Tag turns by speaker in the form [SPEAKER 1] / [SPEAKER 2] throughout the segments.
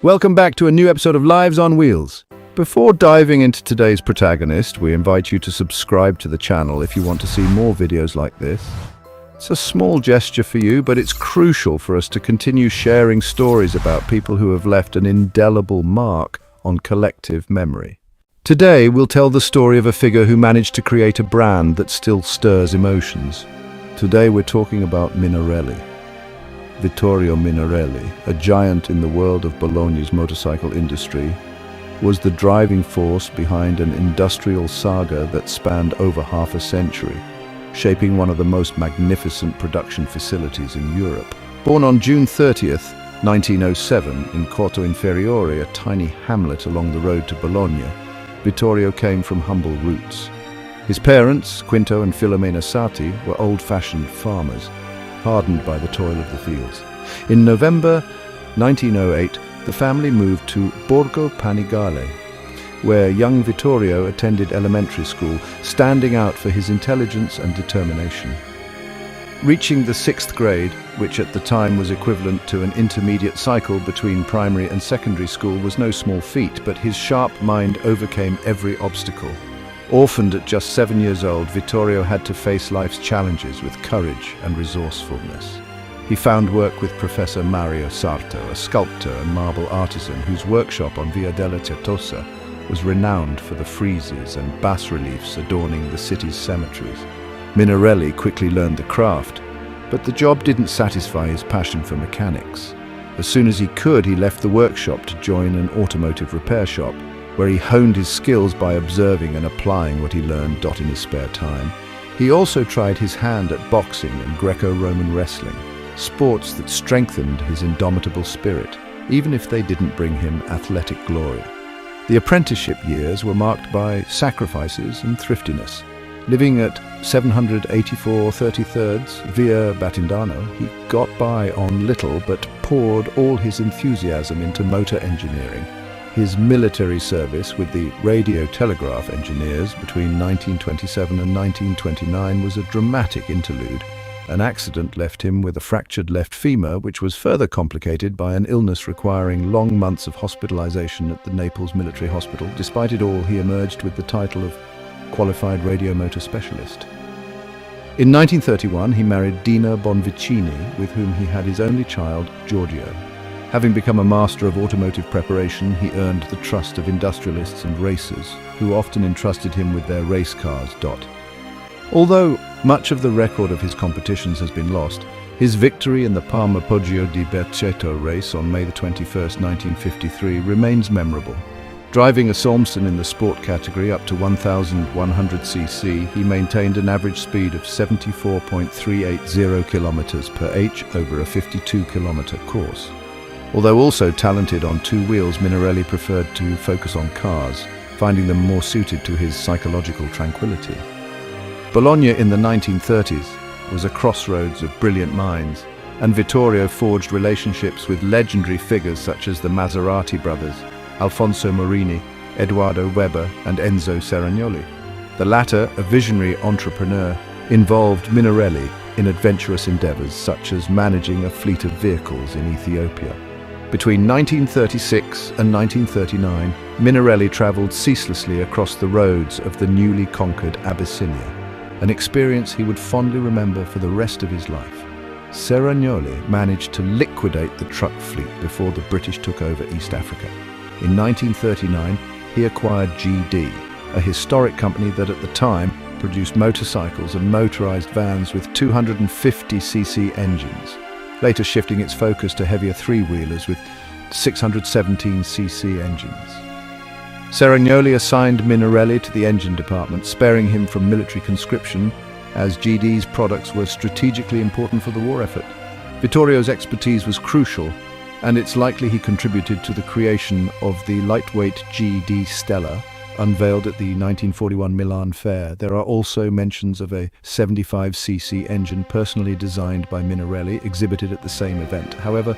[SPEAKER 1] Welcome back to a new episode of Lives on Wheels. Before diving into today's protagonist, we invite you to subscribe to the channel if you want to see more videos like this. It's a small gesture for you, but it's crucial for us to continue sharing stories about people who have left an indelible mark on collective memory. Today, we'll tell the story of a figure who managed to create a brand that still stirs emotions. Today, we're talking about Minarelli. Vittorio Minarelli, a giant in the world of Bologna's motorcycle industry, was the driving force behind an industrial saga that spanned over half a century, shaping one of the most magnificent production facilities in Europe. Born on June 30th, 1907, in Corto Inferiore, a tiny hamlet along the road to Bologna, Vittorio came from humble roots. His parents, Quinto and Filomena Sati, were old-fashioned farmers, hardened by the toil of the fields. In November 1908, the family moved to Borgo Panigale, where young Vittorio attended elementary school, standing out for his intelligence and determination. Reaching the 6th grade, which at the time was equivalent to an intermediate cycle between primary and secondary school, was no small feat, but his sharp mind overcame every obstacle. Orphaned at just 7 years old, Vittorio had to face life's challenges with courage and resourcefulness. He found work with Professor Mario Sarto, a sculptor and marble artisan whose workshop on Via della Certosa was renowned for the friezes and bas-reliefs adorning the city's cemeteries. Minarelli quickly learned the craft, but the job didn't satisfy his passion for mechanics. As soon as he could, he left the workshop to join an automotive repair shop, where he honed his skills by observing and applying what he learned in his spare time. He also tried his hand at boxing and Greco-Roman wrestling, sports that strengthened his indomitable spirit, even if they didn't bring him athletic glory. The apprenticeship years were marked by sacrifices and thriftiness. Living at 784 33rds Via Battindano, he got by on little but poured all his enthusiasm into motor engineering. His military service with the radio telegraph engineers between 1927 and 1929 was a dramatic interlude. An accident left him with a fractured left femur, which was further complicated by an illness requiring long months of hospitalization at the Naples Military Hospital. Despite it all, he emerged with the title of Qualified Radio Motor Specialist. In 1931, he married Dina Bonvicini, with whom he had his only child, Giorgio. Having become a master of automotive preparation, he earned the trust of industrialists and racers, who often entrusted him with their race cars. Although much of the record of his competitions has been lost, his victory in the Parma Poggio di Berceto race on May 21, 1953 remains memorable. Driving a Solmsen in the sport category up to 1,100 cc, he maintained an average speed of 74.380 kilometers per h over a 52-kilometer course. Although also talented on two wheels, Minarelli preferred to focus on cars, finding them more suited to his psychological tranquility. Bologna in the 1930s was a crossroads of brilliant minds, and Vittorio forged relationships with legendary figures such as the Maserati brothers, Alfonso Morini, Edoardo Weber, and Enzo Seragnoli. The latter, a visionary entrepreneur, involved Minarelli in adventurous endeavors such as managing a fleet of vehicles in Ethiopia. Between 1936 and 1939, Minarelli traveled ceaselessly across the roads of the newly conquered Abyssinia, an experience he would fondly remember for the rest of his life. Seragnoli managed to liquidate the truck fleet before the British took over East Africa. In 1939, he acquired GD, a historic company that at the time produced motorcycles and motorized vans with 250cc engines, later shifting its focus to heavier three-wheelers with 617cc engines. Seragnoli assigned Minarelli to the engine department, sparing him from military conscription, as GD's products were strategically important for the war effort. Vittorio's expertise was crucial, and it's likely he contributed to the creation of the lightweight GD Stella, unveiled at the 1941 Milan Fair. There are also mentions of a 75cc engine personally designed by Minarelli, exhibited at the same event. However,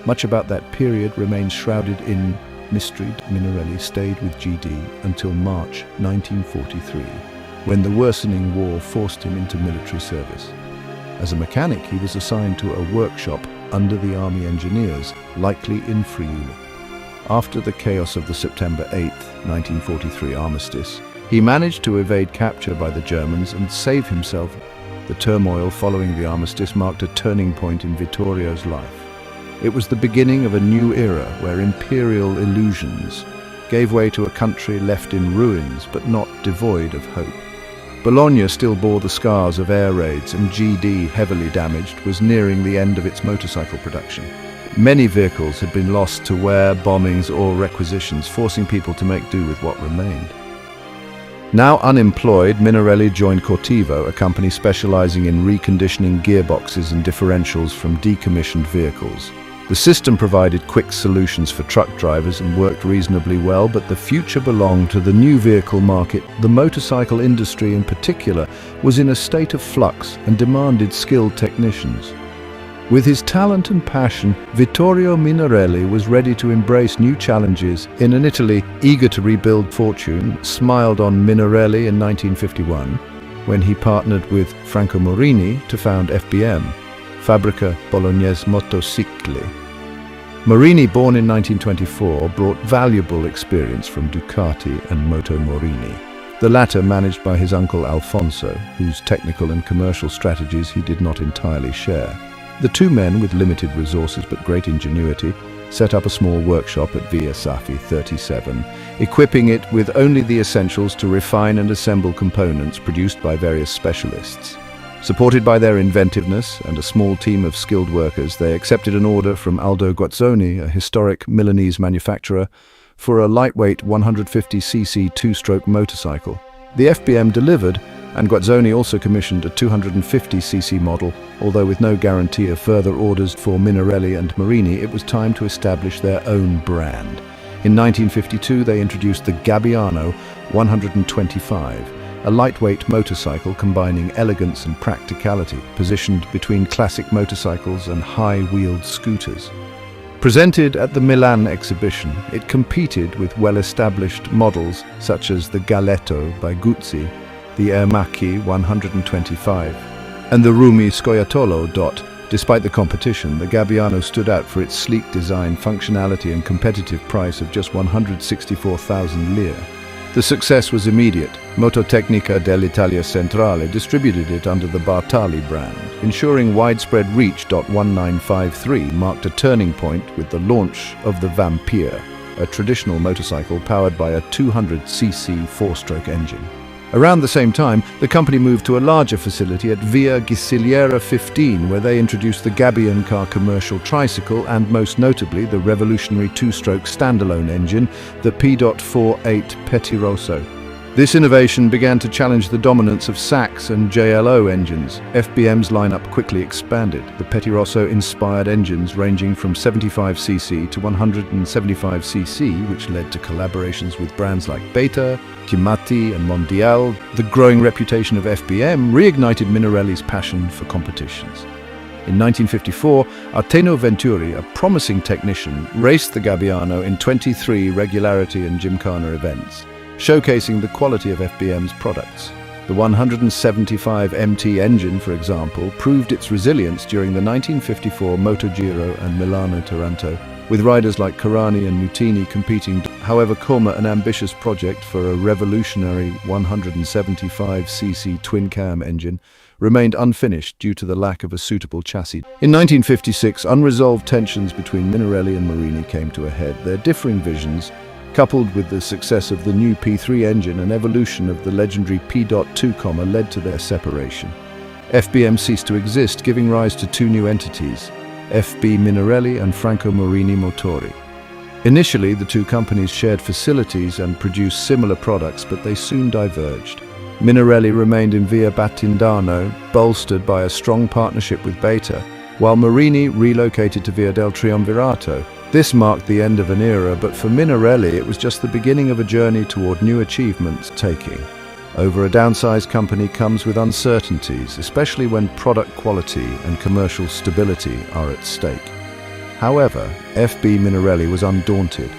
[SPEAKER 1] much about that period remains shrouded in mystery. Minarelli stayed with GD until March 1943, when the worsening war forced him into military service. As a mechanic, he was assigned to a workshop under the Army Engineers, likely in Friuli. After the chaos of the September 8, 1943 armistice, he managed to evade capture by the Germans and save himself. The turmoil following the armistice marked a turning point in Vittorio's life. It was the beginning of a new era where imperial illusions gave way to a country left in ruins but not devoid of hope. Bologna still bore the scars of air raids, and GD, heavily damaged, was nearing the end of its motorcycle production. Many vehicles had been lost to wear, bombings or requisitions, forcing people to make do with what remained. Now unemployed, Minarelli joined Cortivo, a company specializing in reconditioning gearboxes and differentials from decommissioned vehicles. The system provided quick solutions for truck drivers and worked reasonably well, but the future belonged to the new vehicle market. The motorcycle industry in particular was in a state of flux and demanded skilled technicians. With his talent and passion, Vittorio Minarelli was ready to embrace new challenges. In an Italy eager to rebuild fortune smiled on Minarelli in 1951 when he partnered with Franco Morini to found FBM, Fabbrica Bolognese Motocicli. Morini, born in 1924, brought valuable experience from Ducati and Moto Morini, the latter managed by his uncle Alfonso, whose technical and commercial strategies he did not entirely share. The two men, with limited resources but great ingenuity, set up a small workshop at Via Safi 37, equipping it with only the essentials to refine and assemble components produced by various specialists. Supported by their inventiveness and a small team of skilled workers, they accepted an order from Aldo Guazzoni, a historic Milanese manufacturer, for a lightweight 150cc two-stroke motorcycle. The FBM delivered, and Guazzoni also commissioned a 250cc model. Although with no guarantee of further orders for Minarelli and Morini, it was time to establish their own brand. In 1952, they introduced the Gabbiano 125, a lightweight motorcycle combining elegance and practicality, positioned between classic motorcycles and high-wheeled scooters. Presented at the Milan exhibition, it competed with well-established models such as the Galetto by Guzzi, the Ermacchi 125, and the Rumi Scoiattolo Dot. Despite the competition, the Gabbiano stood out for its sleek design, functionality and competitive price of just 164,000 lire. The success was immediate. Mototecnica dell'Italia Centrale distributed it under the Bartali brand, ensuring widespread reach. 1953 marked a turning point with the launch of the Vampire, a traditional motorcycle powered by a 200cc four-stroke engine. Around the same time, the company moved to a larger facility at Via Ghisiliera 15, where they introduced the Gabbian car commercial tricycle and, most notably, the revolutionary two-stroke standalone engine, the P.48 Petirosso. This innovation began to challenge the dominance of Sachs and JLO engines. FBM's lineup quickly expanded. The Petirosso-inspired engines ranging from 75cc to 175cc, which led to collaborations with brands like Beta, Chiamati and Mondial. The growing reputation of FBM reignited Minarelli's passion for competitions. In 1954, Arteno Venturi, a promising technician, raced the Gabbiano in 23 regularity and gymkhana events, showcasing the quality of FBM's products. The 175 MT engine, for example, proved its resilience during the 1954 MotoGiro and Milano-Taranto, with riders like Carani and Nutini competing. However, Como, an ambitious project for a revolutionary 175cc twin-cam engine, remained unfinished due to the lack of a suitable chassis. In 1956, unresolved tensions between Minarelli and Morini came to a head. Their differing visions, coupled with the success of the new P3 engine and evolution of the legendary P.2, led to their separation. FBM ceased to exist, giving rise to two new entities, FB Minarelli and Franco Morini Motori. Initially, the two companies shared facilities and produced similar products, but they soon diverged. Minarelli remained in Via Battindano, bolstered by a strong partnership with Beta, while Morini relocated to Via del Triumvirato. This marked the end of an era, but for Minarelli it was just the beginning of a journey toward new achievements. Taking over a downsized company comes with uncertainties, especially when product quality and commercial stability are at stake. However, FB Minarelli was undaunted,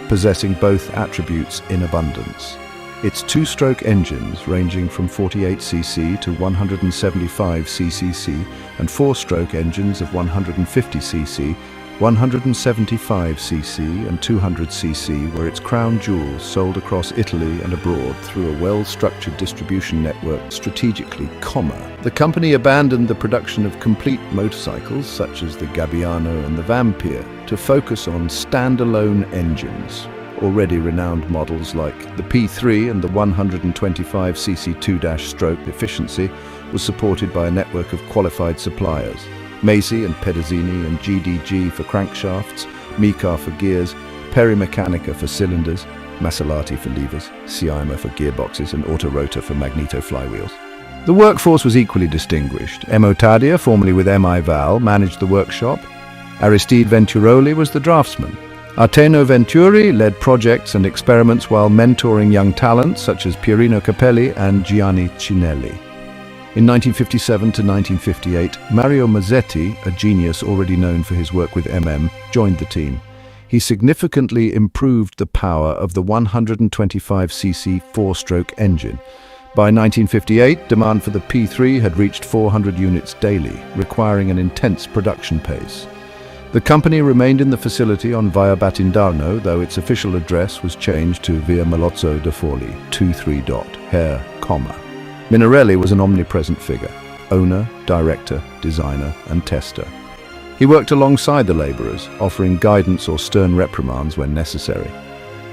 [SPEAKER 1] possessing both attributes in abundance. Its two-stroke engines, ranging from 48cc to 175cc, and four-stroke engines of 150cc, 175cc and 200cc were its crown jewels, sold across Italy and abroad through a well-structured distribution network strategically, The company abandoned the production of complete motorcycles such as the Gabbiano and the Vampire to focus on standalone engines. Already renowned models like the P3 and the 125cc 2-stroke efficiency was supported by a network of qualified suppliers. Macy and Pedersini and GDG for crankshafts, Micar for gears, Perimecanica for cylinders, Maserati for levers, Siama for gearboxes and Autorota for magneto flywheels. The workforce was equally distinguished. M. Otadia, formerly with M.I. Val, managed the workshop. Aristide Venturoli was the draftsman. Arteno Venturi led projects and experiments while mentoring young talents such as Pierino Capelli and Gianni Cinelli. In 1957 to 1958, Mario Mazzetti, a genius already known for his work with joined the team. He significantly improved the power of the 125cc 4-stroke engine. By 1958, demand for the P3 had reached 400 units daily, requiring an intense production pace. The company remained in the facility on Via Battindarno, though its official address was changed to Via Malozzo da Forli, 23. Herr, Minarelli was an omnipresent figure, owner, director, designer, and tester. He worked alongside the laborers, offering guidance or stern reprimands when necessary.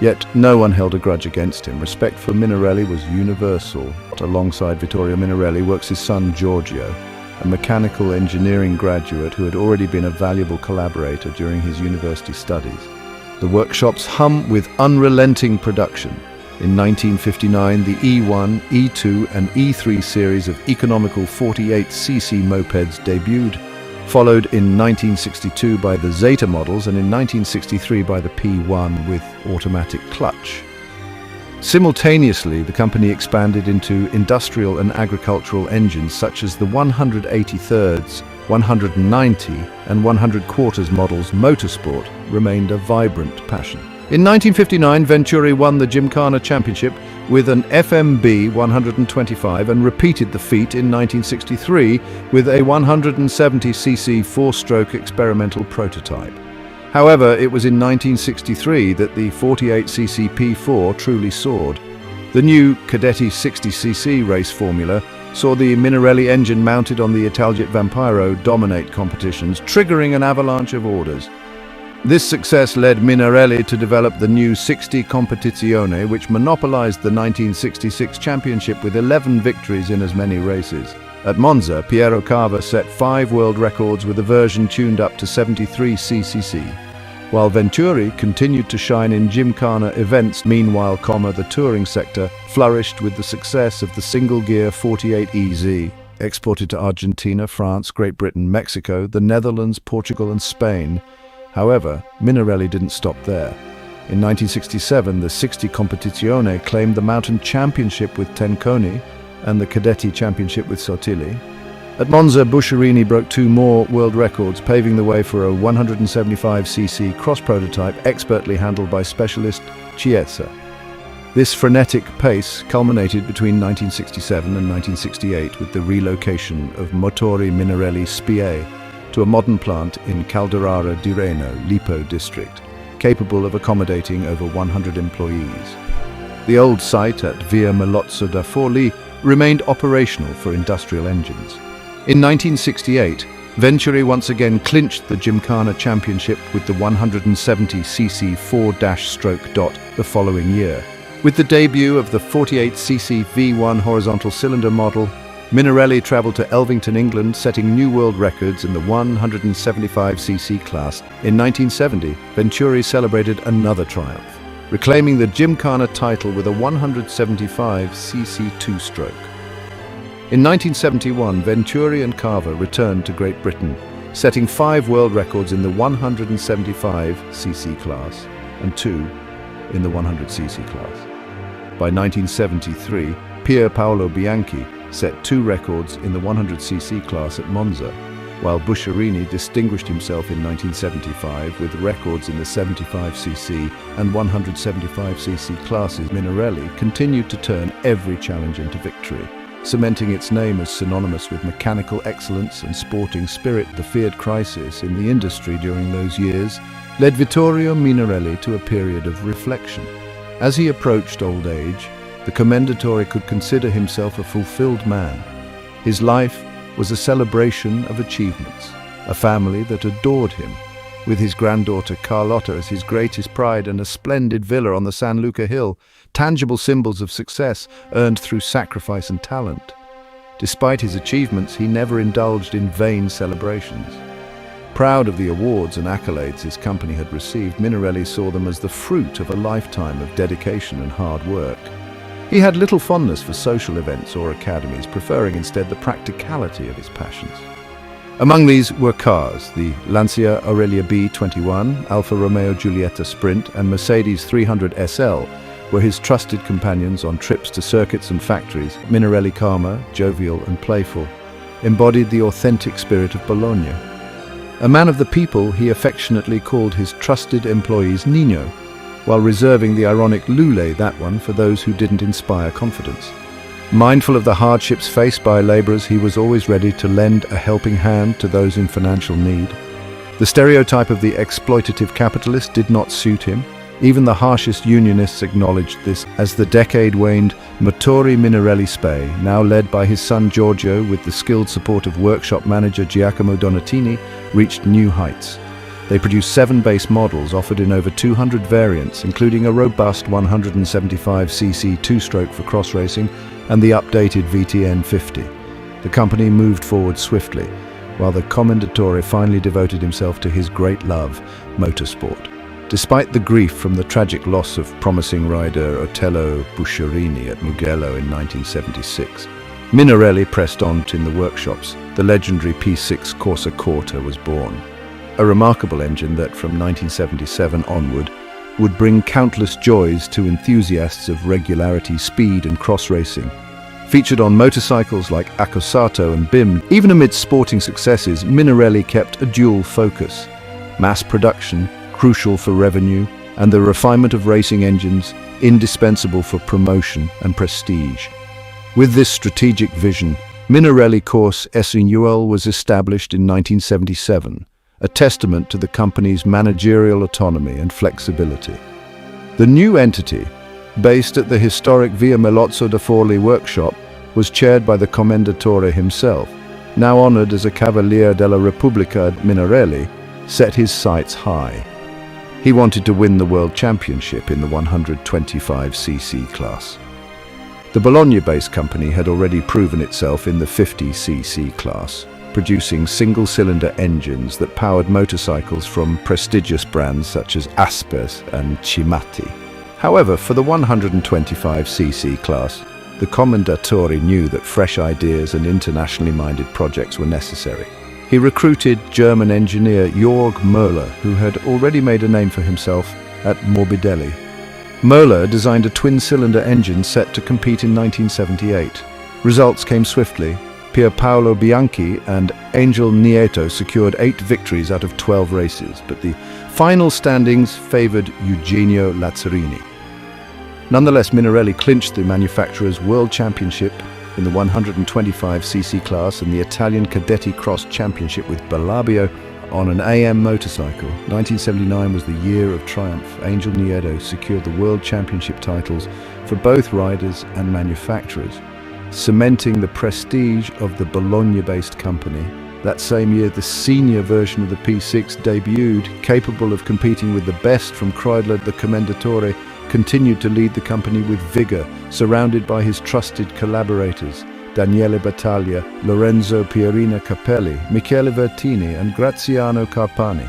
[SPEAKER 1] Yet no one held a grudge against him. Respect for Minarelli was universal. Alongside Vittorio Minarelli works his son Giorgio, a mechanical engineering graduate who had already been a valuable collaborator during his university studies. The workshops hum with unrelenting production. In 1959, the E1, E2 and E3 series of economical 48cc mopeds debuted, followed in 1962 by the Zeta models and in 1963 by the P1 with automatic clutch. Simultaneously, the company expanded into industrial and agricultural engines such as the 183rds, 190 and 100/4 models. Motorsport remained a vibrant passion. In 1959, Venturi won the Gymkhana Championship with an FMB 125 and repeated the feat in 1963 with a 170cc 4-stroke experimental prototype. However, it was in 1963 that the 48cc P4 truly soared. The new Cadetti 60cc race formula saw the Minarelli engine mounted on the Italjet Vampiro dominate competitions, triggering an avalanche of orders. This success led Minarelli to develop the new 60 Competizione, which monopolized the 1966 championship with 11 victories in as many races. At Monza, Piero Cava set 5 world records with a version tuned up to 73cc. While Venturi continued to shine in Gymkhana events, meanwhile, the touring sector flourished with the success of the single-gear 48EZ, exported to Argentina, France, Great Britain, Mexico, the Netherlands, Portugal and Spain. However, Minarelli didn't stop there. In 1967, the 60 Competizione claimed the mountain championship with Tenconi and the Cadetti championship with Sottili. At Monza, Buscirini broke 2 more world records, paving the way for a 175cc cross prototype expertly handled by specialist Chiesa. This frenetic pace culminated between 1967 and 1968 with the relocation of Motori Minarelli SPA to a modern plant in Calderara di Reno, Lipo district, capable of accommodating over 100 employees. The old site at Via Malozzo da Forli remained operational for industrial engines. In 1968, Venturi once again clinched the Gymkhana Championship with the 170cc 4-stroke the following year. With the debut of the 48cc V1 horizontal cylinder model, Minarelli travelled to Elvington, England, setting new world records in the 175cc class. In 1970, Venturi celebrated another triumph, reclaiming the Gymkhana title with a 175cc 2-stroke. In 1971, Venturi and Cava returned to Great Britain, setting 5 world records in the 175cc class and 2 in the 100cc class. By 1973, Pier Paolo Bianchi set 2 records in the 100cc class at Monza, while Buscirini distinguished himself in 1975 with records in the 75cc and 175cc classes. Minarelli continued to turn every challenge into victory. cementing its name as synonymous with mechanical excellence and sporting spirit. The feared crisis in the industry during those years led Vittorio Minarelli to a period of reflection. As he approached old age, the Commendatore could consider himself a fulfilled man. His life was a celebration of achievements, a family that adored him, with his granddaughter Carlotta as his greatest pride and a splendid villa on the San Luca Hill, tangible symbols of success earned through sacrifice and talent. Despite his achievements, he never indulged in vain celebrations. Proud of the awards and accolades his company had received, Minarelli saw them as the fruit of a lifetime of dedication and hard work. He had little fondness for social events or academies, preferring instead the practicality of his passions. Among these were cars: the Lancia Aurelia B21, Alfa Romeo Giulietta Sprint, and Mercedes 300 SL were his trusted companions on trips to circuits and factories. Minarelli, calmer, jovial and playful, embodied the authentic spirit of Bologna. A man of the people, he affectionately called his trusted employees Nino, while reserving the ironic Lule, that one, for those who didn't inspire confidence. Mindful of the hardships faced by laborers, he was always ready to lend a helping hand to those in financial need. The stereotype of the exploitative capitalist did not suit him. Even the harshest unionists acknowledged this. As the decade waned, Motori Minarelli SpA, now led by his son Giorgio with the skilled support of workshop manager Giacomo Donatini, reached new heights. They produced 7 base models offered in over 200 variants, including a robust 175cc two-stroke for cross racing and the updated VTN 50. The company moved forward swiftly, while the Commendatore finally devoted himself to his great love, motorsport. Despite the grief from the tragic loss of promising rider Otello Busciarini at Mugello in 1976, Minarelli pressed on in the workshops. The legendary P6 Corsa Corta was born, a remarkable engine that from 1977 onward would bring countless joys to enthusiasts of regularity, speed and cross racing. Featured on motorcycles like Accosato and BIM, even amid sporting successes, Minarelli kept a dual focus: mass production, crucial for revenue, and the refinement of racing engines, indispensable for promotion and prestige. With this strategic vision, Minarelli Corse SNUL was established in 1977, a testament to the company's managerial autonomy and flexibility. The new entity, based at the historic Via Melozzo da Forli workshop, was chaired by the Commendatore himself. Now honored as a Cavaliere della Repubblica, Minarelli set his sights high. He wanted to win the World Championship in the 125cc class. The Bologna-based company had already proven itself in the 50cc class, producing single-cylinder engines that powered motorcycles from prestigious brands such as Aspers and Cimatti. However, for the 125cc class, the Commendatore knew that fresh ideas and internationally minded projects were necessary. He recruited German engineer Jörg Möller, who had already made a name for himself at Morbidelli. Möller designed a twin-cylinder engine set to compete in 1978. Results came swiftly. Pierpaolo Bianchi and Angel Nieto secured 8 victories out of 12 races, but the final standings favored Eugenio Lazzarini. Nonetheless, Minarelli clinched the manufacturer's World Championship in the 125cc class and the Italian Cadetti Cross Championship with Bellabio on an AM motorcycle. 1979 was the year of triumph. Angel Nieto secured the World Championship titles for both riders and manufacturers, cementing the prestige of the Bologna-based company. That same year, the senior version of the P6 debuted. Capable of competing with the best from Kreidler, the Commendatore continued to lead the company with vigor, surrounded by his trusted collaborators, Daniele Battaglia, Lorenzo Pierina Capelli, Michele Vertini and Graziano Carpani.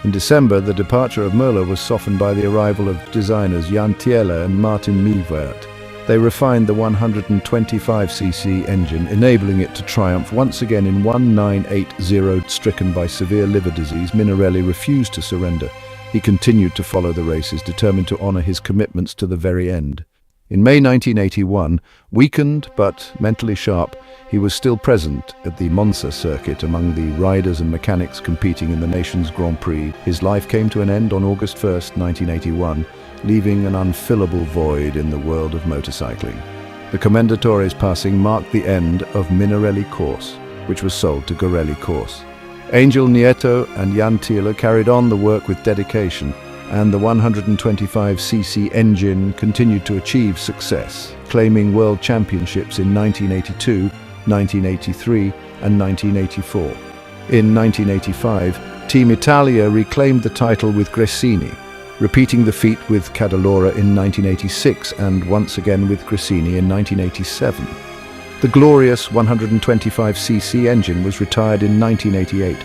[SPEAKER 1] In December, the departure of Möller was softened by the arrival of designers Jan Thiele and Martin Miewert. They refined the 125cc engine, enabling it to triumph once again in 1980. Stricken by severe liver disease, Minarelli refused to surrender. He continued to follow the races, determined to honor his commitments to the very end. In May 1981, weakened but mentally sharp, he was still present at the Monza circuit among the riders and mechanics competing in the nation's Grand Prix. His life came to an end on August 1st, 1981, leaving an unfillable void in the world of motorcycling. The Commendatore's passing marked the end of Minarelli course, which was sold to Gorelli course. Angel Nieto and Jan Thiele carried on the work with dedication, and the 125cc engine continued to achieve success, claiming world championships in 1982, 1983 and 1984. In 1985, Team Italia reclaimed the title with Gresini, repeating the feat with Cadalora in 1986 and once again with Gresini in 1987. The glorious 125cc engine was retired in 1988,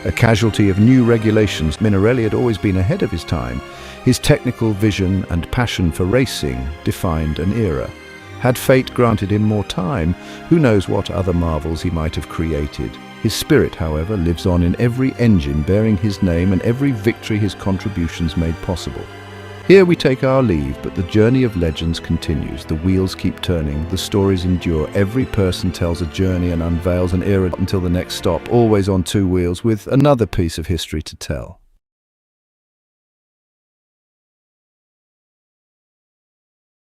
[SPEAKER 1] a casualty of new regulations. Minarelli had always been ahead of his time. His technical vision and passion for racing defined an era. Had fate granted him more time, who knows what other marvels he might have created. His spirit, however, lives on in every engine bearing his name and every victory his contributions made possible. Here we take our leave, but the journey of legends continues. The wheels keep turning, the stories endure. Every person tells a journey and unveils an era until the next stop, always on two wheels with another piece of history to tell.